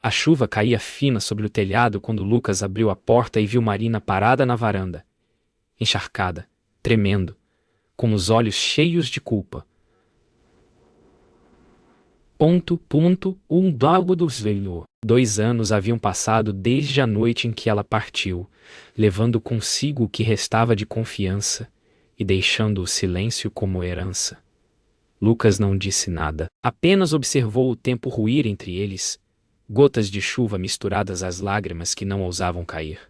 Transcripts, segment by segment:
A chuva caía fina sobre o telhado quando Lucas abriu a porta e viu Marina parada na varanda, encharcada, tremendo, com os olhos cheios de culpa. Um bago dos velho. 2 anos haviam passado desde a noite em que ela partiu, levando consigo o que restava de confiança e deixando o silêncio como herança. Lucas não disse nada, apenas observou o tempo ruir entre eles, gotas de chuva misturadas às lágrimas que não ousavam cair.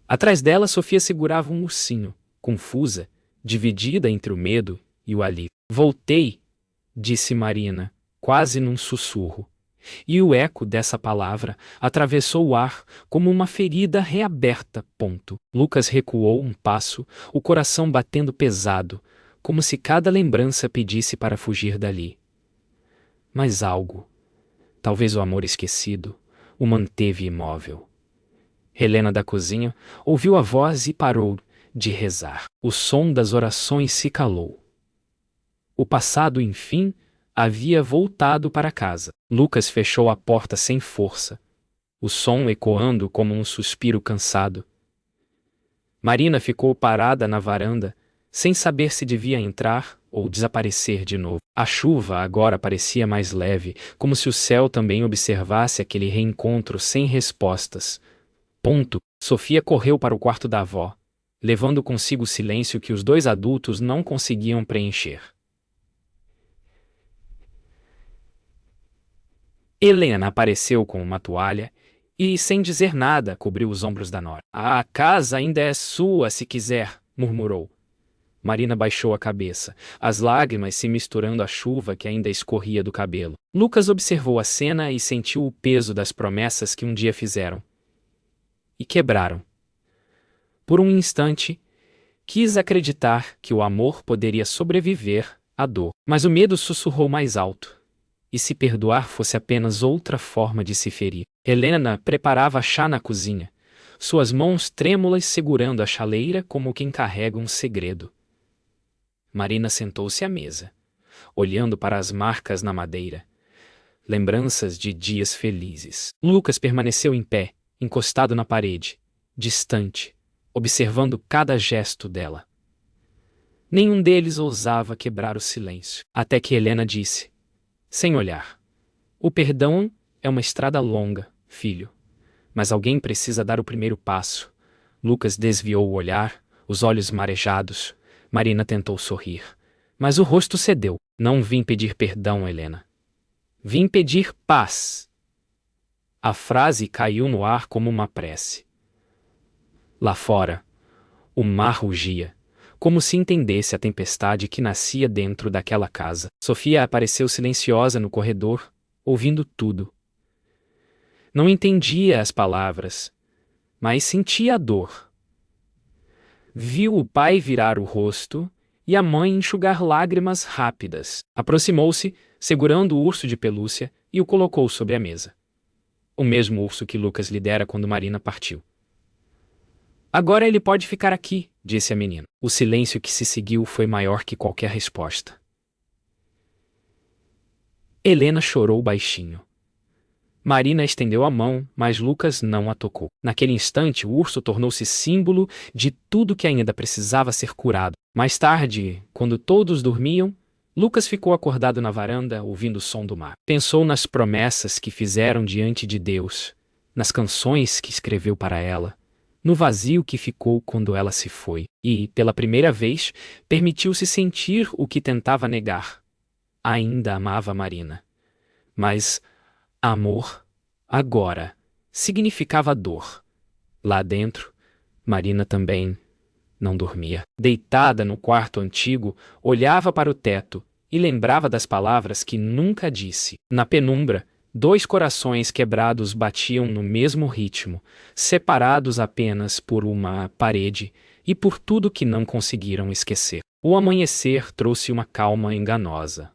Atrás dela, Sofia segurava um ursinho, confusa, dividida entre o medo e o alívio. Voltei, disse Marina, quase num sussurro, e o eco dessa palavra atravessou o ar como uma ferida reaberta. Lucas recuou um passo, o coração batendo pesado, como se cada lembrança pedisse para fugir dali. Mas algo, talvez o amor esquecido, o manteve imóvel. Helena da cozinha ouviu a voz e parou de rezar. O som das orações se calou. O passado, enfim, havia voltado para casa. Lucas fechou a porta sem força, o som ecoando como um suspiro cansado. Marina ficou parada na varanda, sem saber se devia entrar ou desaparecer de novo. A chuva agora parecia mais leve, como se o céu também observasse aquele reencontro sem respostas. Sofia correu para o quarto da avó, levando consigo o silêncio que os dois adultos não conseguiam preencher. Helena apareceu com uma toalha e, sem dizer nada, cobriu os ombros da nora. "A casa ainda é sua, se quiser", murmurou. Marina baixou a cabeça, as lágrimas se misturando à chuva que ainda escorria do cabelo. Lucas observou a cena e sentiu o peso das promessas que um dia fizeram. E quebraram. Por um instante, quis acreditar que o amor poderia sobreviver à dor. Mas o medo sussurrou mais alto. E se perdoar fosse apenas outra forma de se ferir? Helena preparava chá na cozinha, suas mãos trêmulas segurando a chaleira como quem carrega um segredo. Marina sentou-se à mesa, olhando para as marcas na madeira, lembranças de dias felizes. Lucas permaneceu em pé, encostado na parede, distante, observando cada gesto dela. Nenhum deles ousava quebrar o silêncio, até que Helena disse, sem olhar: "O perdão é uma estrada longa, filho, mas alguém precisa dar o primeiro passo." Lucas desviou o olhar, os olhos marejados. Marina tentou sorrir, mas o rosto cedeu. "Não vim pedir perdão, Helena. Vim pedir paz." A frase caiu no ar como uma prece. Lá fora, o mar rugia, como se entendesse a tempestade que nascia dentro daquela casa. Sofia apareceu silenciosa no corredor, ouvindo tudo. Não entendia as palavras, mas sentia a dor. Viu o pai virar o rosto e a mãe enxugar lágrimas rápidas. Aproximou-se, segurando o urso de pelúcia, e o colocou sobre a mesa. O mesmo urso que Lucas lhe dera quando Marina partiu. "Agora ele pode ficar aqui", disse a menina. O silêncio que se seguiu foi maior que qualquer resposta. Helena chorou baixinho. Marina estendeu a mão, mas Lucas não a tocou. Naquele instante, o urso tornou-se símbolo de tudo que ainda precisava ser curado. Mais tarde, quando todos dormiam, Lucas ficou acordado na varanda, ouvindo o som do mar. Pensou nas promessas que fizeram diante de Deus, nas canções que escreveu para ela, no vazio que ficou quando ela se foi. E, pela primeira vez, permitiu-se sentir o que tentava negar. Ainda amava Marina. Mas amor, agora, significava dor. Lá dentro, Marina também não dormia. Deitada no quarto antigo, olhava para o teto e lembrava das palavras que nunca disse. Na penumbra, 2 corações quebrados batiam no mesmo ritmo, separados apenas por uma parede e por tudo que não conseguiram esquecer. O amanhecer trouxe uma calma enganosa.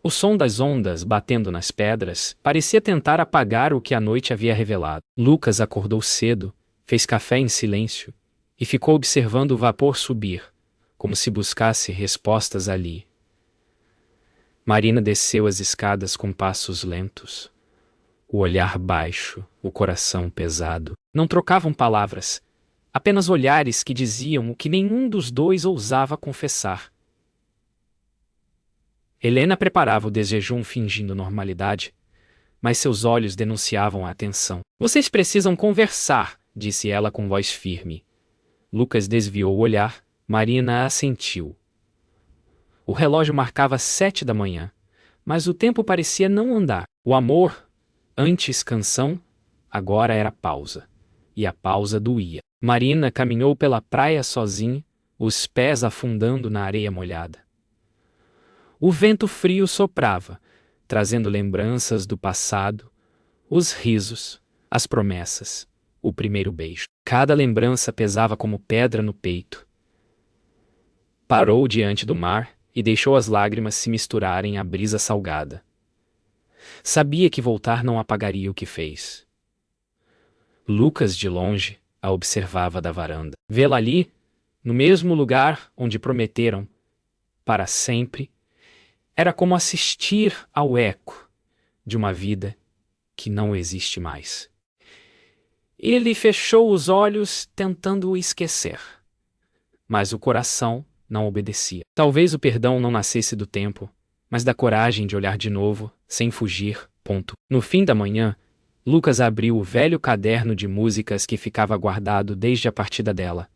O som das ondas batendo nas pedras parecia tentar apagar o que a noite havia revelado. Lucas acordou cedo, fez café em silêncio e ficou observando o vapor subir, como se buscasse respostas ali. Marina desceu as escadas com passos lentos. O olhar baixo, o coração pesado. Não trocavam palavras, apenas olhares que diziam o que nenhum dos dois ousava confessar. Helena preparava o desjejum fingindo normalidade, mas seus olhos denunciavam a tensão. Vocês precisam conversar, disse ela com voz firme. Lucas desviou o olhar, Marina assentiu. O relógio marcava 7 da manhã, mas o tempo parecia não andar. O amor, antes canção, agora era pausa. E a pausa doía. Marina caminhou pela praia sozinha, os pés afundando na areia molhada. O vento frio soprava, trazendo lembranças do passado, os risos, as promessas, o primeiro beijo. Cada lembrança pesava como pedra no peito. Parou diante do mar e deixou as lágrimas se misturarem à brisa salgada. Sabia que voltar não apagaria o que fez. Lucas, de longe, a observava da varanda. Vê-la ali, no mesmo lugar onde prometeram, para sempre, era como assistir ao eco de uma vida que não existe mais. Ele fechou os olhos tentando esquecer, mas o coração não obedecia. Talvez o perdão não nascesse do tempo, mas da coragem de olhar de novo, sem fugir. No fim da manhã, Lucas abriu o velho caderno de músicas que ficava guardado desde a partida dela.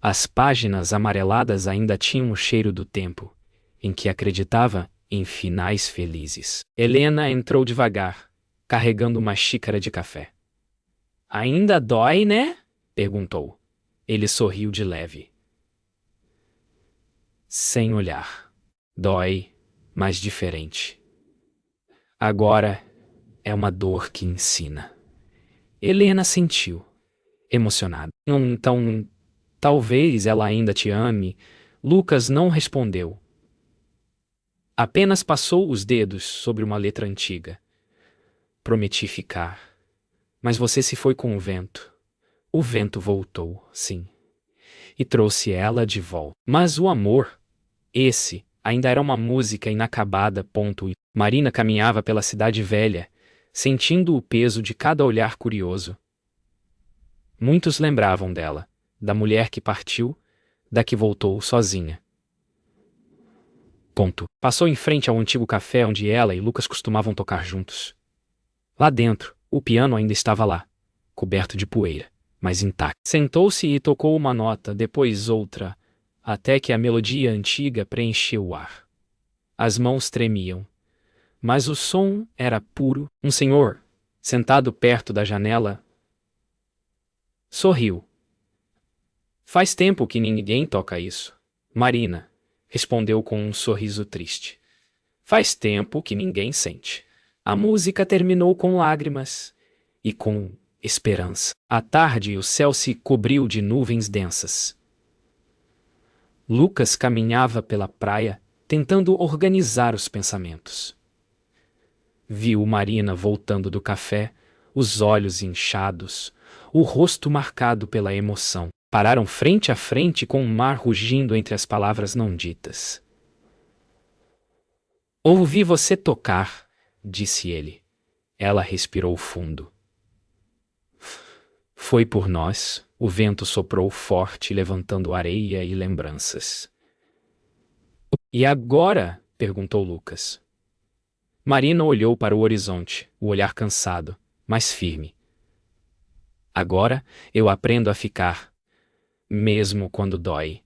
As páginas amareladas ainda tinham o cheiro do tempo, em que acreditava em finais felizes. Helena entrou devagar, carregando uma xícara de café. Ainda dói, né? Perguntou. Ele sorriu de leve. Sem olhar. Dói, mas diferente. Agora é uma dor que ensina. Helena sentiu, emocionada. Então, talvez ela ainda te ame. Lucas não respondeu. Apenas passou os dedos sobre uma letra antiga. Prometi ficar, mas você se foi com o vento. O vento voltou, sim, e trouxe ela de volta. Mas o amor, esse, ainda era uma música inacabada. Marina caminhava pela cidade velha, sentindo o peso de cada olhar curioso. Muitos lembravam dela, da mulher que partiu, da que voltou sozinha. Passou em frente ao antigo café onde ela e Lucas costumavam tocar juntos. Lá dentro, o piano ainda estava lá, coberto de poeira, mas intacto. Sentou-se e tocou uma nota, depois outra, até que a melodia antiga preencheu o ar. As mãos tremiam, mas o som era puro. Um senhor, sentado perto da janela, sorriu. Faz tempo que ninguém toca isso. Marina respondeu com um sorriso triste. Faz tempo que ninguém sente. A música terminou com lágrimas e com esperança. À tarde, o céu se cobriu de nuvens densas. Lucas caminhava pela praia, tentando organizar os pensamentos. Viu Marina voltando do café, os olhos inchados, o rosto marcado pela emoção. Pararam frente a frente com o mar rugindo entre as palavras não ditas. Ouvi você tocar, disse ele. Ela respirou fundo. Foi por nós, o vento soprou forte, levantando areia e lembranças. E agora? Perguntou Lucas. Marina olhou para o horizonte, o olhar cansado, mas firme. Agora eu aprendo a ficar, mesmo quando dói.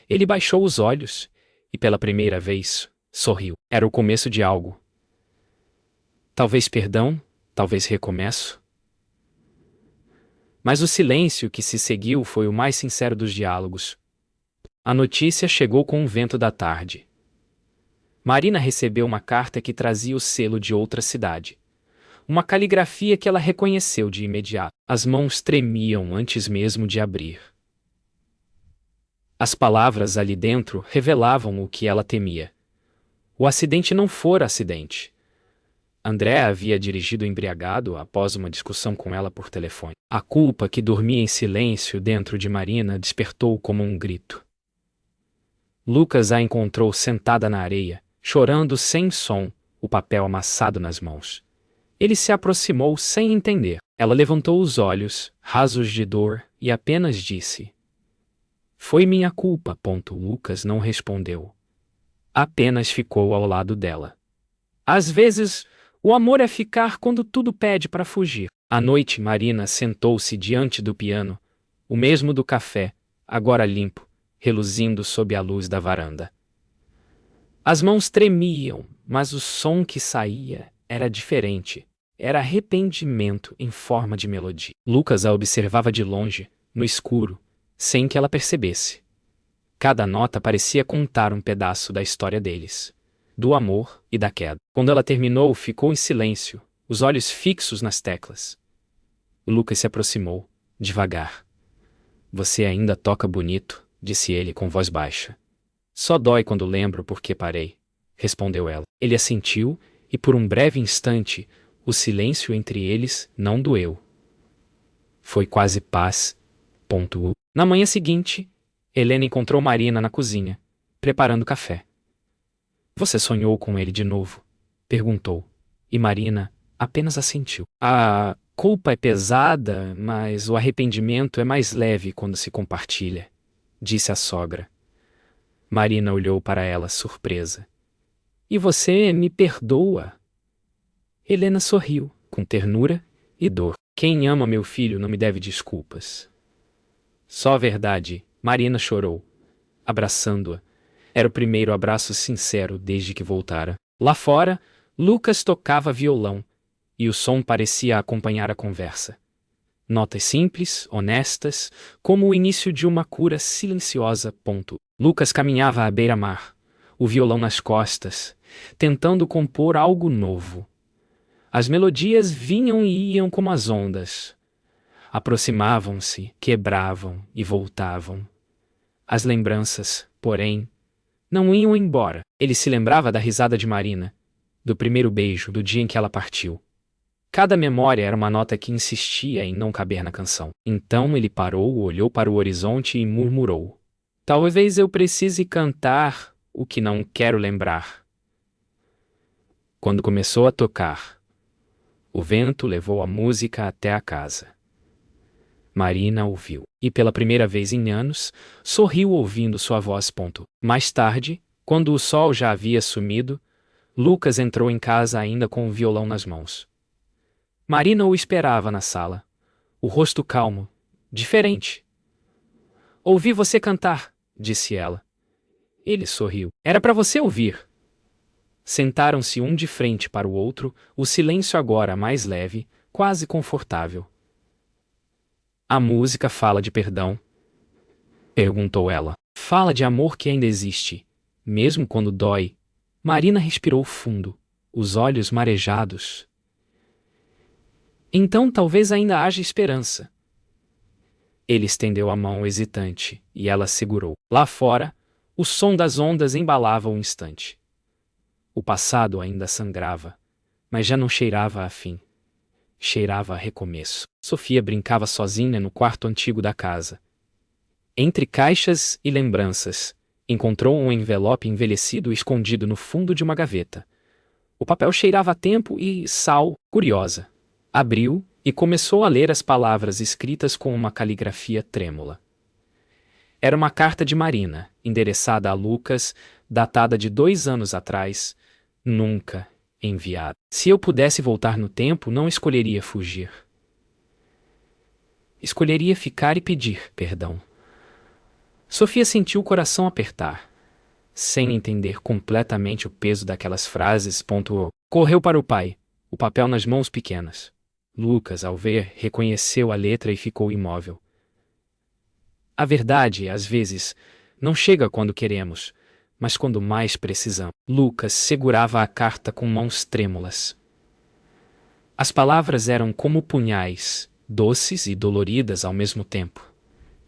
Ele baixou os olhos e, pela primeira vez, sorriu. Era o começo de algo. Talvez perdão, talvez recomeço. Mas o silêncio que se seguiu foi o mais sincero dos diálogos. A notícia chegou com o vento da tarde. Marina recebeu uma carta que trazia o selo de outra cidade. Uma caligrafia que ela reconheceu de imediato. As mãos tremiam antes mesmo de abrir. As palavras ali dentro revelavam o que ela temia. O acidente não fora acidente. André havia dirigido embriagado após uma discussão com ela por telefone. A culpa que dormia em silêncio dentro de Marina despertou como um grito. Lucas a encontrou sentada na areia, chorando sem som, o papel amassado nas mãos. Ele se aproximou sem entender. Ela levantou os olhos, rasos de dor, e apenas disse: "Foi minha culpa." Lucas não respondeu. Apenas ficou ao lado dela. Às vezes, o amor é ficar quando tudo pede para fugir. À noite, Marina sentou-se diante do piano, o mesmo do café, agora limpo, reluzindo sob a luz da varanda. As mãos tremiam, mas o som que saía era diferente. Era arrependimento em forma de melodia. Lucas a observava de longe, no escuro, sem que ela percebesse. Cada nota parecia contar um pedaço da história deles, do amor e da queda. Quando ela terminou, ficou em silêncio, os olhos fixos nas teclas. Lucas se aproximou, devagar. "Você ainda toca bonito", disse ele com voz baixa. "Só dói quando lembro porque parei", respondeu ela. Ele assentiu e por um breve instante, o silêncio entre eles não doeu. Foi quase paz. Na manhã seguinte, Helena encontrou Marina na cozinha, preparando café. "Você sonhou com ele de novo?" perguntou, e Marina apenas assentiu. "A culpa é pesada, mas o arrependimento é mais leve quando se compartilha", disse a sogra. Marina olhou para ela surpresa. "E você me perdoa?" Helena sorriu, com ternura e dor. "Quem ama meu filho não me deve desculpas." "Só a verdade." Marina chorou, abraçando-a. Era o primeiro abraço sincero desde que voltara. Lá fora, Lucas tocava violão, e o som parecia acompanhar a conversa. Notas simples, honestas, como o início de uma cura silenciosa. Lucas caminhava à beira-mar, o violão nas costas, tentando compor algo novo. As melodias vinham e iam como as ondas. Aproximavam-se, quebravam e voltavam. As lembranças, porém, não iam embora. Ele se lembrava da risada de Marina, do primeiro beijo, do dia em que ela partiu. Cada memória era uma nota que insistia em não caber na canção. Então ele parou, olhou para o horizonte e murmurou: "Talvez eu precise cantar o que não quero lembrar." Quando começou a tocar, o vento levou a música até a casa. Marina ouviu, e pela primeira vez em anos, sorriu ouvindo sua voz. Mais tarde, quando o sol já havia sumido, Lucas entrou em casa ainda com o violão nas mãos. Marina o esperava na sala, o rosto calmo, diferente. "Ouvi você cantar", disse ela. Ele sorriu. "Era para você ouvir." Sentaram-se um de frente para o outro, o silêncio agora mais leve, quase confortável. "A música fala de perdão?" perguntou ela. "Fala de amor que ainda existe, mesmo quando dói." Marina respirou fundo, os olhos marejados. "Então talvez ainda haja esperança." Ele estendeu a mão hesitante, e ela segurou. Lá fora, o som das ondas embalava o instante. O passado ainda sangrava, mas já não cheirava a fim. Cheirava a recomeço. Sofia brincava sozinha no quarto antigo da casa. Entre caixas e lembranças, encontrou um envelope envelhecido escondido no fundo de uma gaveta. O papel cheirava a tempo e sal. Curiosa, abriu e começou a ler as palavras escritas com uma caligrafia trêmula. Era uma carta de Marina, endereçada a Lucas, datada de 2 anos atrás, nunca enviada. "Se eu pudesse voltar no tempo, não escolheria fugir. Escolheria ficar e pedir perdão." Sofia sentiu o coração apertar, sem entender completamente o peso daquelas frases. Correu para o pai, o papel nas mãos pequenas. Lucas, ao ver, reconheceu a letra e ficou imóvel. A verdade, às vezes, não chega quando queremos, mas quando mais precisamos. Lucas segurava a carta com mãos trêmulas. As palavras eram como punhais, doces e doloridas ao mesmo tempo.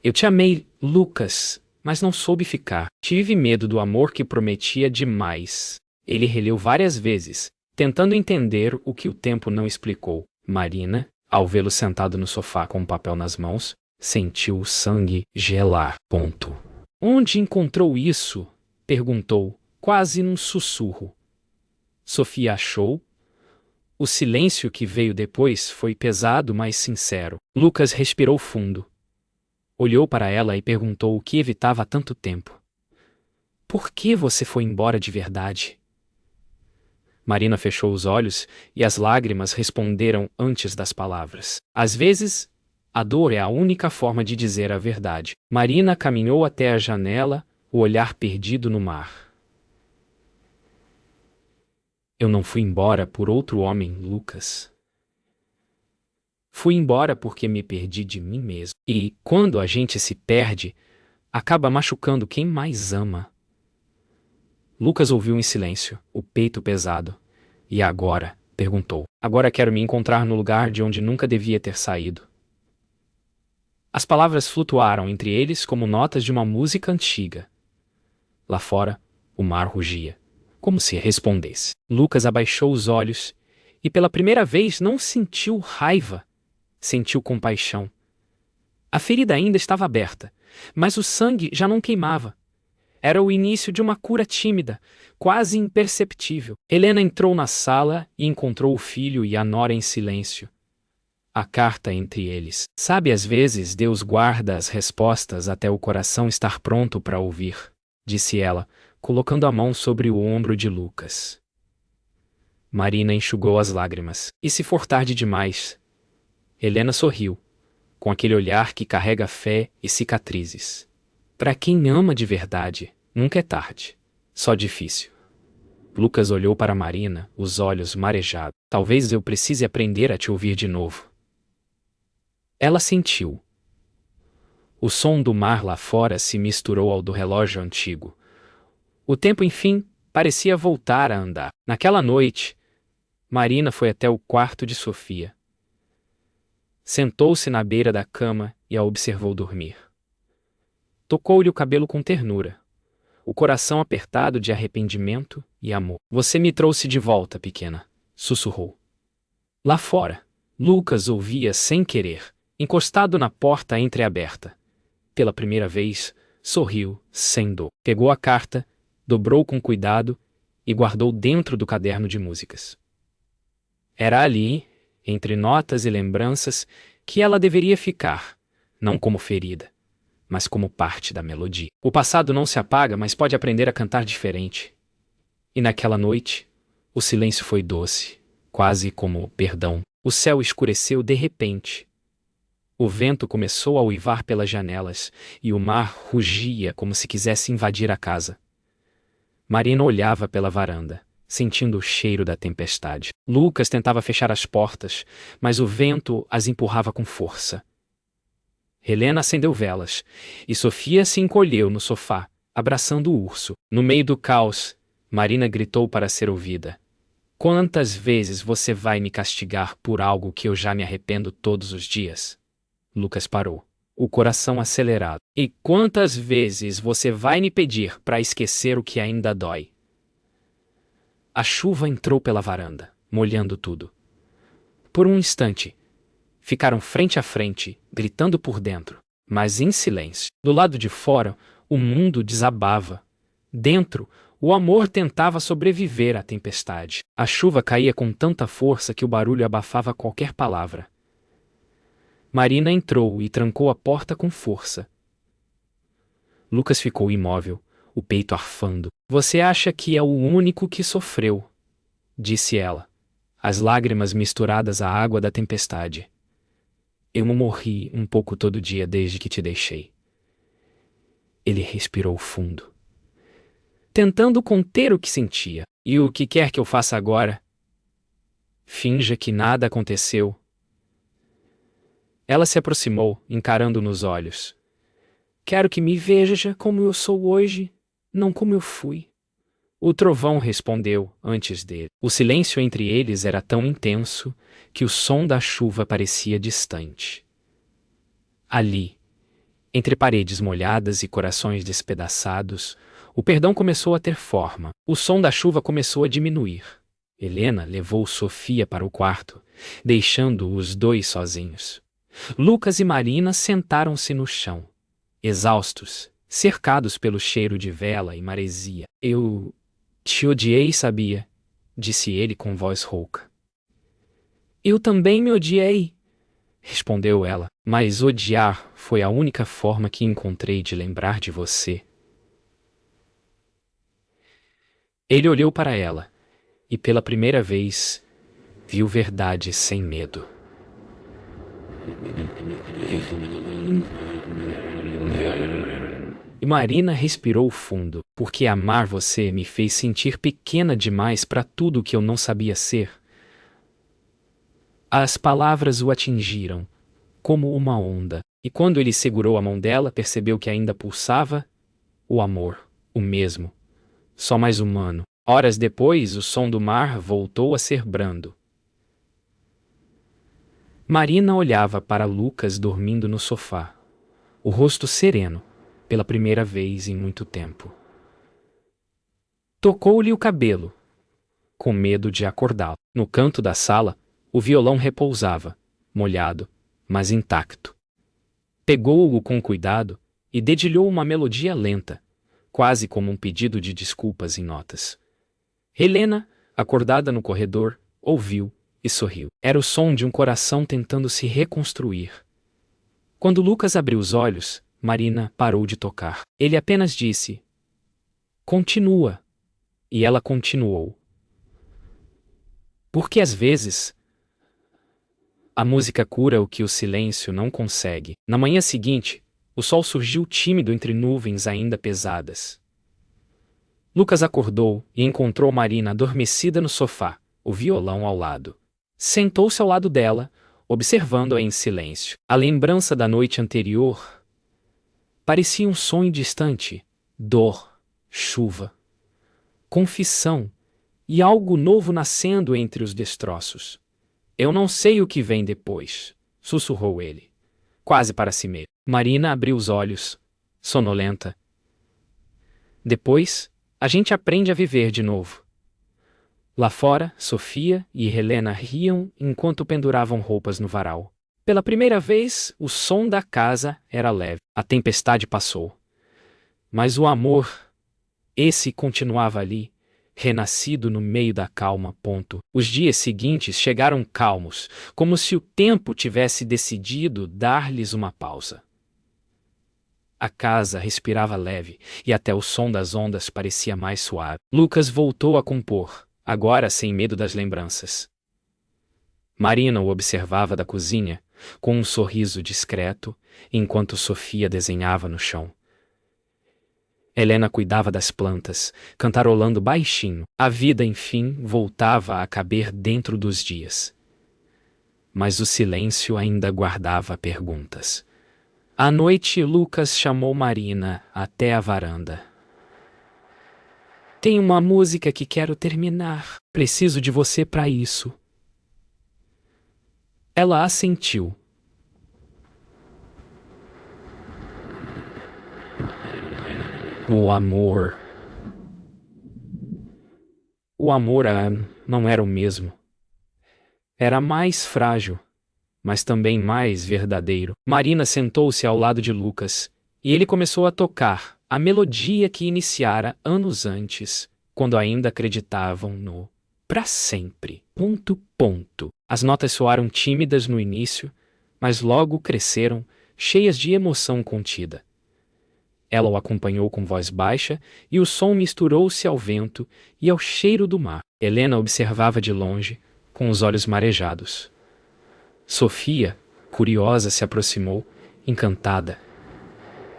"Eu te amei, Lucas, mas não soube ficar. Tive medo do amor que prometia demais." Ele releu várias vezes, tentando entender o que o tempo não explicou. Marina, ao vê-lo sentado no sofá com um papel nas mãos, sentiu o sangue gelar. "Onde encontrou isso?" perguntou, quase num sussurro. Sofia achou. O silêncio que veio depois foi pesado, mas sincero. Lucas respirou fundo. Olhou para ela e perguntou o que evitava há tanto tempo. Por que você foi embora de verdade? Marina fechou os olhos e as lágrimas responderam antes das palavras. Às vezes, a dor é a única forma de dizer a verdade. Marina caminhou até a janela, o olhar perdido no mar. Eu não fui embora por outro homem, Lucas. Fui embora porque me perdi de mim mesmo. E, quando a gente se perde, acaba machucando quem mais ama. Lucas ouviu em silêncio, o peito pesado. E agora? Perguntou. Agora quero me encontrar no lugar de onde nunca devia ter saído. As palavras flutuaram entre eles como notas de uma música antiga. Lá fora, o mar rugia, como se respondesse. Lucas abaixou os olhos e pela primeira vez não sentiu raiva, sentiu compaixão. A ferida ainda estava aberta, mas o sangue já não queimava. Era o início de uma cura tímida, quase imperceptível. Helena entrou na sala e encontrou o filho e a nora em silêncio. A carta entre eles. Sabe, às vezes Deus guarda as respostas até o coração estar pronto para ouvir, disse ela, colocando a mão sobre o ombro de Lucas. Marina enxugou as lágrimas. E se for tarde demais? Helena sorriu, com aquele olhar que carrega fé e cicatrizes. Para quem ama de verdade, nunca é tarde, só difícil. Lucas olhou para Marina, os olhos marejados. Talvez eu precise aprender a te ouvir de novo. Ela sentiu. O som do mar lá fora se misturou ao do relógio antigo. O tempo, enfim, parecia voltar a andar. Naquela noite, Marina foi até o quarto de Sofia. Sentou-se na beira da cama e a observou dormir. Tocou-lhe o cabelo com ternura, o coração apertado de arrependimento e amor. Você me trouxe de volta, pequena, sussurrou. Lá fora, Lucas ouvia sem querer, encostado na porta entreaberta. Pela primeira vez, sorriu, sem dor. Pegou a carta, dobrou com cuidado e guardou dentro do caderno de músicas. Era ali, entre notas e lembranças, que ela deveria ficar, não como ferida, mas como parte da melodia. O passado não se apaga, mas pode aprender a cantar diferente. E naquela noite, o silêncio foi doce, quase como perdão. O céu escureceu de repente. O vento começou a uivar pelas janelas, e o mar rugia como se quisesse invadir a casa. Marina olhava pela varanda, sentindo o cheiro da tempestade. Lucas tentava fechar as portas, mas o vento as empurrava com força. Helena acendeu velas, e Sofia se encolheu no sofá, abraçando o urso. No meio do caos, Marina gritou para ser ouvida. Quantas vezes você vai me castigar por algo que eu já me arrependo todos os dias? Lucas parou, o coração acelerado. E quantas vezes você vai me pedir para esquecer o que ainda dói? A chuva entrou pela varanda, molhando tudo. Por um instante, ficaram frente a frente, gritando por dentro, mas em silêncio. Do lado de fora, o mundo desabava. Dentro, o amor tentava sobreviver à tempestade. A chuva caía com tanta força que o barulho abafava qualquer palavra. Marina entrou e trancou a porta com força. Lucas ficou imóvel, o peito arfando. Você acha que é o único que sofreu, disse ela, as lágrimas misturadas à água da tempestade. Eu morri um pouco todo dia desde que te deixei. Ele respirou fundo, tentando conter o que sentia. E o que quer que eu faça agora? Finja que nada aconteceu. Ela se aproximou, encarando nos olhos. Quero que me veja como eu sou hoje, não como eu fui. O trovão respondeu antes dele. O silêncio entre eles era tão intenso que o som da chuva parecia distante. Ali, entre paredes molhadas e corações despedaçados, o perdão começou a ter forma. O som da chuva começou a diminuir. Helena levou Sofia para o quarto, deixando os dois sozinhos. Lucas e Marina sentaram-se no chão, exaustos, cercados pelo cheiro de vela e maresia. Eu te odiei, sabia? disse ele com voz rouca. Eu também me odiei, respondeu ela, mas odiar foi a única forma que encontrei de lembrar de você. Ele olhou para ela e, pela primeira vez, viu verdade sem medo. E Marina respirou fundo, porque amar você me fez sentir pequena demais para tudo que eu não sabia ser. As palavras o atingiram, como uma onda, e quando ele segurou a mão dela, percebeu que ainda pulsava o amor, o mesmo, só mais humano. Horas depois, o som do mar voltou a ser brando. Marina olhava para Lucas dormindo no sofá, o rosto sereno, pela primeira vez em muito tempo. Tocou-lhe o cabelo, com medo de acordá-lo. No canto da sala, o violão repousava, molhado, mas intacto. Pegou-o com cuidado e dedilhou uma melodia lenta, quase como um pedido de desculpas em notas. Helena, acordada no corredor, ouviu e sorriu. Era o som de um coração tentando se reconstruir. Quando Lucas abriu os olhos, Marina parou de tocar. Ele apenas disse: "Continua." E ela continuou. Porque às vezes a música cura o que o silêncio não consegue. Na manhã seguinte, o sol surgiu tímido entre nuvens ainda pesadas. Lucas acordou e encontrou Marina adormecida no sofá, o violão ao lado. Sentou-se ao lado dela, observando-a em silêncio. A lembrança da noite anterior parecia um sonho distante, dor, chuva, confissão e algo novo nascendo entre os destroços. Eu não sei o que vem depois, sussurrou ele, quase para si mesmo. Marina abriu os olhos, sonolenta. Depois, a gente aprende a viver de novo. Lá fora, Sofia e Helena riam enquanto penduravam roupas no varal. Pela primeira vez, o som da casa era leve. A tempestade passou. Mas o amor, esse continuava ali, renascido no meio da calma. Os dias seguintes chegaram calmos, como se o tempo tivesse decidido dar-lhes uma pausa. A casa respirava leve e até o som das ondas parecia mais suave. Lucas voltou a compor, agora sem medo das lembranças. Marina o observava da cozinha, com um sorriso discreto, enquanto Sofia desenhava no chão. Helena cuidava das plantas, cantarolando baixinho. A vida, enfim, voltava a caber dentro dos dias. Mas o silêncio ainda guardava perguntas. À noite, Lucas chamou Marina até a varanda. Tem uma música que quero terminar. Preciso de você para isso. Ela assentiu. O amor. O amor não era o mesmo. Era mais frágil, mas também mais verdadeiro. Marina sentou-se ao lado de Lucas, e ele começou a tocar a melodia que iniciara anos antes, quando ainda acreditavam no pra sempre. As notas soaram tímidas no início, mas logo cresceram, cheias de emoção contida. Ela o acompanhou com voz baixa e o som misturou-se ao vento e ao cheiro do mar. Helena observava de longe, com os olhos marejados. Sofia, curiosa, se aproximou, encantada.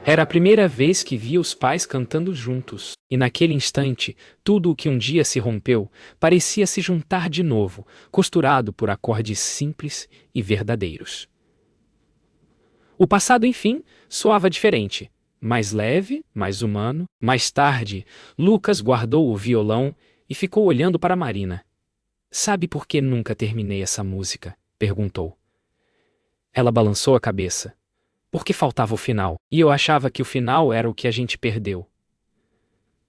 Era a primeira vez que via os pais cantando juntos, e naquele instante, tudo o que um dia se rompeu parecia se juntar de novo, costurado por acordes simples e verdadeiros. O passado, enfim, soava diferente. Mais leve, mais humano. Mais tarde, Lucas guardou o violão e ficou olhando para Marina. Sabe por que nunca terminei essa música? Perguntou. Ela balançou a cabeça. Porque faltava o final, e eu achava que o final era o que a gente perdeu.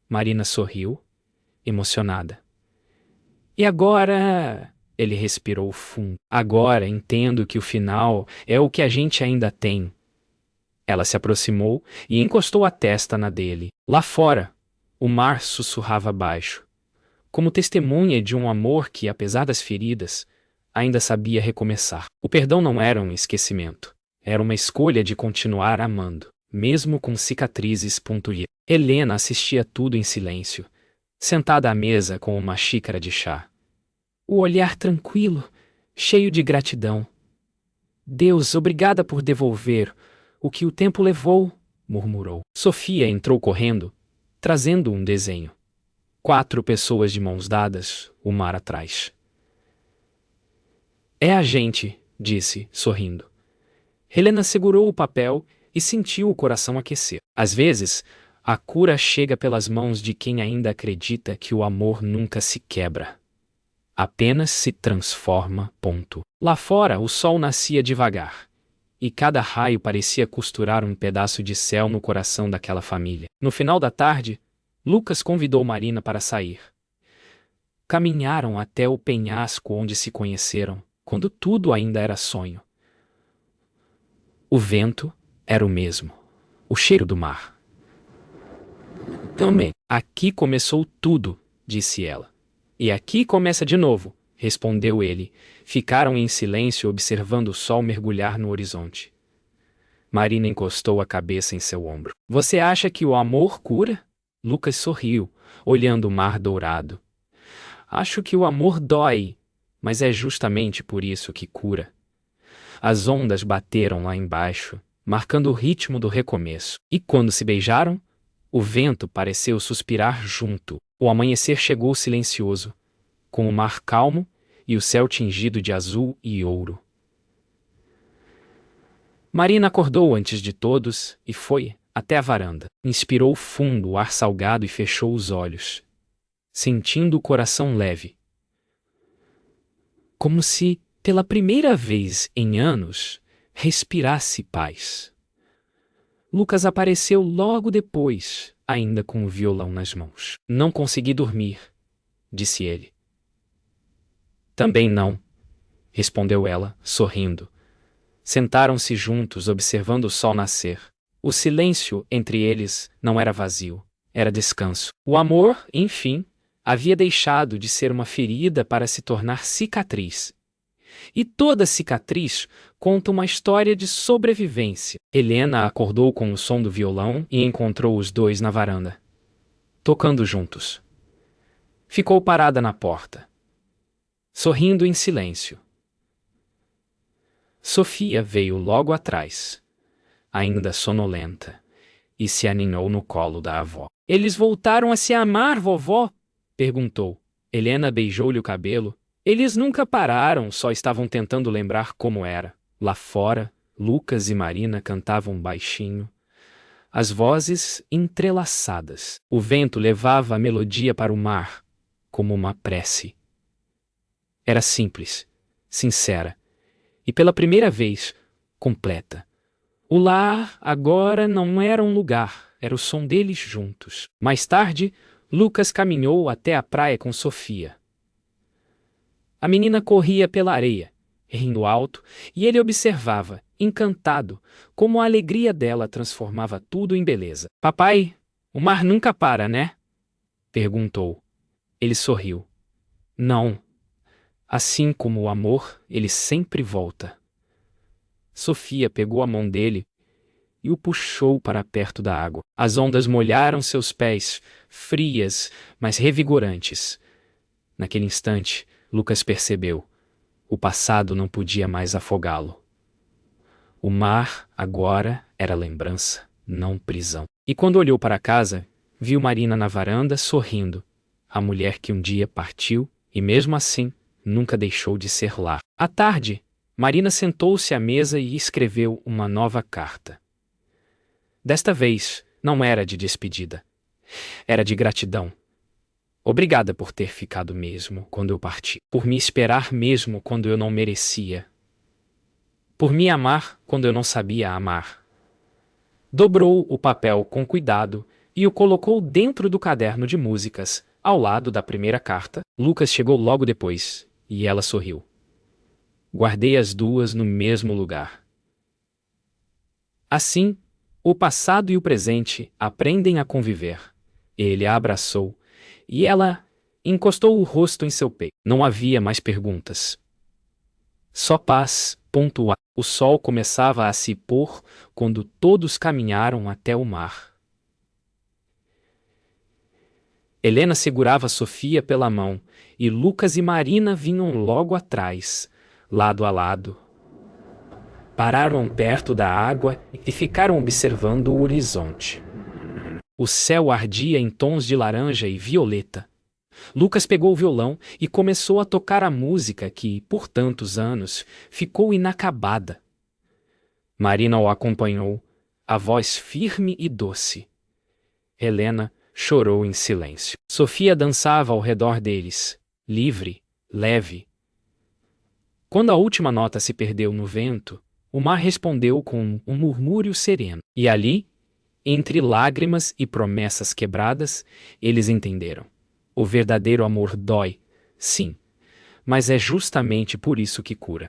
Marina sorriu, emocionada. E agora... Ele respirou fundo. Agora entendo que o final é o que a gente ainda tem. Ela se aproximou e encostou a testa na dele. Lá fora, o mar sussurrava baixo, como testemunha de um amor que, apesar das feridas, ainda sabia recomeçar. O perdão não era um esquecimento, era uma escolha de continuar amando, mesmo com cicatrizes. Helena assistia tudo em silêncio, sentada à mesa com uma xícara de chá. O olhar tranquilo, cheio de gratidão. Deus, obrigada por devolver o que o tempo levou, murmurou. Sofia entrou correndo, trazendo um desenho. 4 pessoas de mãos dadas, o mar atrás. É a gente, disse, sorrindo. Helena segurou o papel e sentiu o coração aquecer. Às vezes, a cura chega pelas mãos de quem ainda acredita que o amor nunca se quebra. Apenas se transforma. Lá fora, o sol nascia devagar, e cada raio parecia costurar um pedaço de céu no coração daquela família. No final da tarde, Lucas convidou Marina para sair. Caminharam até o penhasco onde se conheceram, quando tudo ainda era sonho. O vento era o mesmo, o cheiro do mar. Também. Aqui começou tudo, disse ela. E aqui começa de novo, respondeu ele. Ficaram em silêncio observando o sol mergulhar no horizonte. Marina encostou a cabeça em seu ombro. Você acha que o amor cura? Lucas sorriu, olhando o mar dourado. Acho que o amor dói, mas é justamente por isso que cura. As ondas bateram lá embaixo, marcando o ritmo do recomeço. E quando se beijaram, o vento pareceu suspirar junto. O amanhecer chegou silencioso, com o mar calmo e o céu tingido de azul e ouro. Marina acordou antes de todos e foi até a varanda. Inspirou fundo o ar salgado e fechou os olhos, sentindo o coração leve. Como se, pela primeira vez em anos, respirasse paz. Lucas apareceu logo depois, ainda com o violão nas mãos. Não consegui dormir, disse ele. Também não, respondeu ela, sorrindo. Sentaram-se juntos, observando o sol nascer. O silêncio entre eles não era vazio, era descanso. O amor, enfim, havia deixado de ser uma ferida para se tornar cicatriz. E toda cicatriz conta uma história de sobrevivência. Helena acordou com o som do violão e encontrou os dois na varanda, tocando juntos. Ficou parada na porta, sorrindo em silêncio. Sofia veio logo atrás, ainda sonolenta, e se aninhou no colo da avó. Eles voltaram a se amar, vovó? Perguntou. Helena beijou-lhe o cabelo. Eles nunca pararam, só estavam tentando lembrar como era. Lá fora, Lucas e Marina cantavam baixinho, as vozes entrelaçadas. O vento levava a melodia para o mar, como uma prece. Era simples, sincera, e pela primeira vez, completa. O lar agora não era um lugar, era o som deles juntos. Mais tarde, Lucas caminhou até a praia com Sofia. A menina corria pela areia, rindo alto, e ele observava, encantado, como a alegria dela transformava tudo em beleza. Papai, o mar nunca para, né? Perguntou. Ele sorriu. Não. Assim como o amor, ele sempre volta. Sofia pegou a mão dele e o puxou para perto da água. As ondas molharam seus pés, frias, mas revigorantes. Naquele instante, Lucas percebeu. O passado não podia mais afogá-lo. O mar, agora, era lembrança, não prisão. E quando olhou para casa, viu Marina na varanda, sorrindo. A mulher que um dia partiu e, mesmo assim, nunca deixou de ser lá. À tarde, Marina sentou-se à mesa e escreveu uma nova carta. Desta vez, não era de despedida. Era de gratidão. Obrigada por ter ficado mesmo quando eu parti. Por me esperar mesmo quando eu não merecia. Por me amar quando eu não sabia amar. Dobrou o papel com cuidado e o colocou dentro do caderno de músicas, ao lado da primeira carta. Lucas chegou logo depois, e ela sorriu. Guardei as duas no mesmo lugar. Assim, o passado e o presente aprendem a conviver. Ele a abraçou, e ela Encostou o rosto em seu peito. Não havia mais perguntas. Só paz. O sol começava a se pôr quando todos caminharam até o mar. Helena segurava Sofia pela mão, e Lucas e Marina vinham logo atrás, lado a lado. Pararam perto da água e ficaram observando o horizonte. O céu ardia em tons de laranja e violeta. Lucas pegou o violão e começou a tocar a música que, por tantos anos, ficou inacabada. Marina o acompanhou, a voz firme e doce. Helena chorou em silêncio. Sofia dançava ao redor deles, livre, leve. Quando a última nota se perdeu no vento, o mar respondeu com um murmúrio sereno. E ali, entre lágrimas e promessas quebradas, eles entenderam. O verdadeiro amor dói, sim, mas é justamente por isso que cura.